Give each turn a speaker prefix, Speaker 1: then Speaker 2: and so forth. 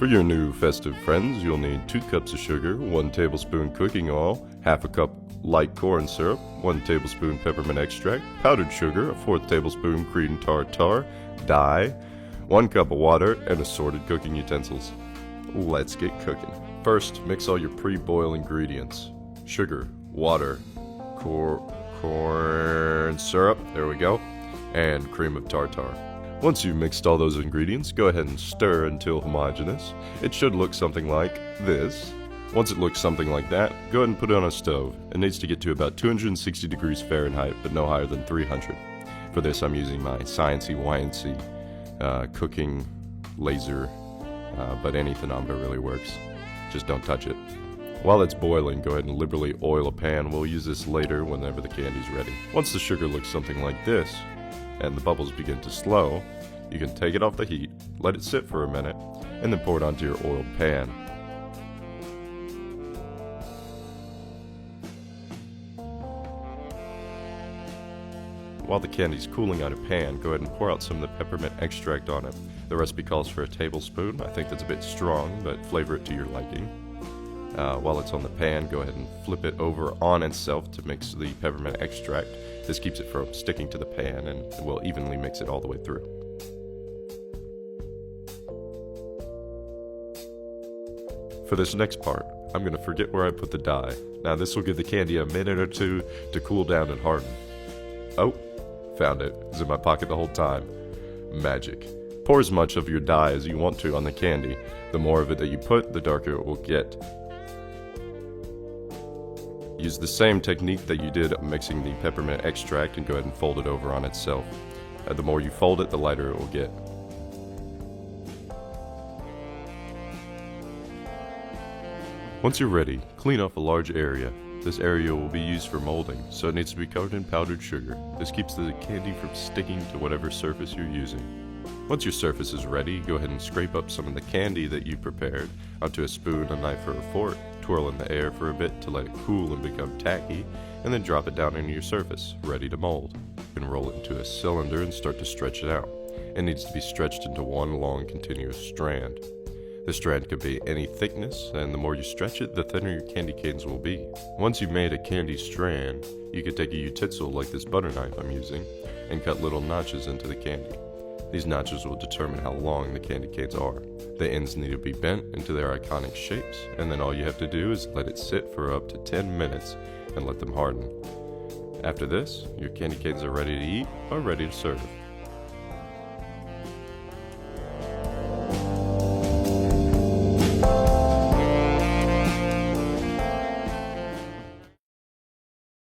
Speaker 1: For your new festive friends, you'll need 2 cups of sugar, 1 tablespoon cooking oil, half a cup light corn syrup, 1 tablespoon peppermint extract, powdered sugar, a 1/4 tablespoon cream tartar, dye, 1 cup of water, and assorted cooking utensils. Let's get cooking. First, mix all your pre-boil ingredients. Sugar, water, corn syrup, there we go, and cream of tartar. Once you've mixed all those ingredients, go ahead and stir until homogeneous. It should look something like this. Once it looks something like that, go ahead and put it on a stove. It needs to get to about 260 degrees Fahrenheit, but no higher than 300. For this, I'm using my Sciencey YNC cooking laser, but any thermometer really works. Just don't touch it. While it's boiling, go ahead and liberally oil a pan. We'll use this later whenever the candy's ready. Once the sugar looks something like this, and the bubbles begin to slow, you can take it off the heat, let it sit for a minute, and then pour it onto your oiled pan. While the candy's cooling on a pan, go ahead and pour out some of the peppermint extract on it. The recipe calls for a tablespoon. I think that's a bit strong, but flavor it to your liking. While it's on the pan, go ahead and flip it over on itself to mix the peppermint extract. This keeps it from sticking to the pan and will evenly mix it all the way through. For this next part, I'm going to forget where I put the dye. Now this will give the candy a minute or two to cool down and harden. Oh, found it. It's in my pocket the whole time. Magic. Pour as much of your dye as you want to on the candy. The more of it that you put, the darker it will get. Use the same technique that you did mixing the peppermint extract and go ahead and fold it over on itself. The more you fold it, the lighter it will get. Once you're ready, clean off a large area. This area will be used for molding, so it needs to be covered in powdered sugar. This keeps the candy from sticking to whatever surface you're using. Once your surface is ready, go ahead and scrape up some of the candy that you prepared onto a spoon, a knife, or a fork. Twirl in the air for a bit to let it cool and become tacky, and then drop it down into your surface, ready to mold. You can roll it into a cylinder and start to stretch it out. It needs to be stretched into one long continuous strand. The strand could be any thickness, and the more you stretch it, the thinner your candy canes will be. Once you've made a candy strand, you could take a utensil like this butter knife I'm using and cut little notches into the candy. These notches will determine how long the candy canes are. The ends need to be bent into their iconic shapes, and then all you have to do is let it sit for up to 10 minutes and let them harden. After this, your candy canes are ready to eat or ready to serve.